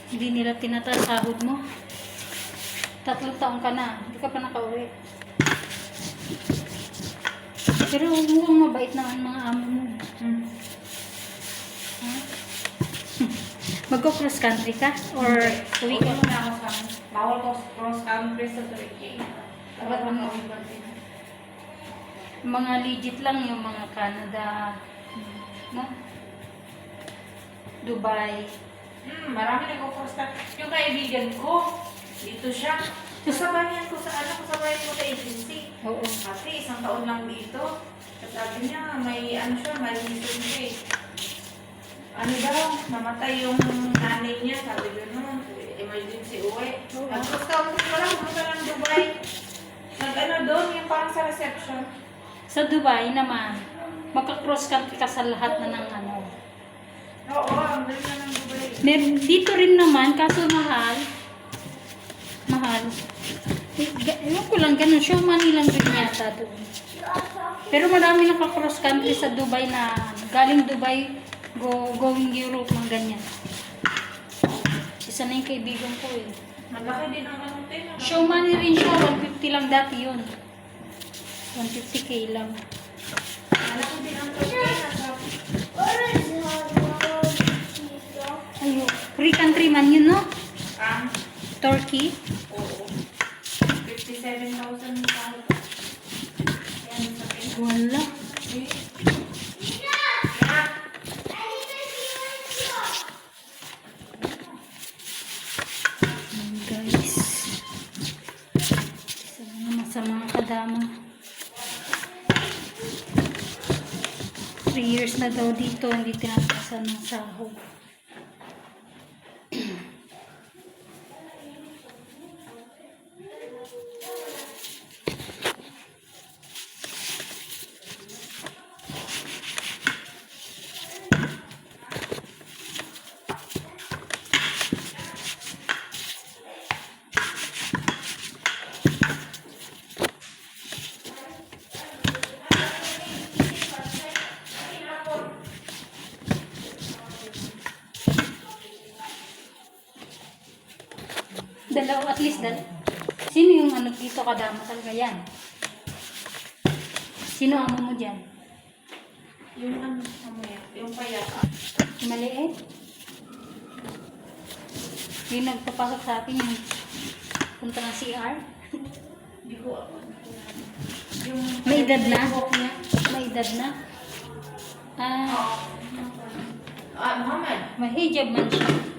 Hindi nila tinataas sahod mo. 3 taon ka na. Hindi ka pa nakauwi. Pero mukhang mabait naman mga amo mo. Ha? Magko-cross country ka? Or uwi ka? Uwi na ako sa bawal ko cross country sa Turkey. Dapat mga Mga legit lang yung mga Canada, no? Dubai. Marami nag-cross country. Yung kaibigan ko, dito siya. Kasabayan ko sa kasabayan ko sa agency. Oo. Kasi 1 taon lang dito. At sabi niya, may siya, may reason siya eh. Ano daw, namatay yung nanay niya, sabi gano'n, emergency uwi. Tapos country ko lang, pumunta ng Dubai. Doon, yung parang sa reception. Sa Dubai naman, magka-cross country ka sa lahat na ng ano. Oo, ang galing na ng Dubai. Dito rin naman, kaso mahal. Ewan ko lang, ganun. Show money lang rin yata doon. Pero marami naka-cross country sa Dubai na galing Dubai, going Europe, mga ganyan. Isa na yung kaibigan ko eh. Malaki din ang ano din. Show money rin siya, 150 lang dati yun. 150k lang. Malaki din ang Turkey. Ayun, free country man yun, no? Turkey. Oo. 57,000 sahod. Yan sa akin. Wala. Guys. Isa naman sa mga kadama. 3 years na daw dito, hindi tinatasan ng sahod. Dalaw, at least Sino yung ano dito kadama talaga yan? Sino amo mo dyan? Yung ano, mamaya, yung payat. Yung maliit? Yung nagpapasok sa akin yung punta ng CR? Hindi ko yung May edad na? buhok niya. May edad na? Muhammad. May hijab man siya.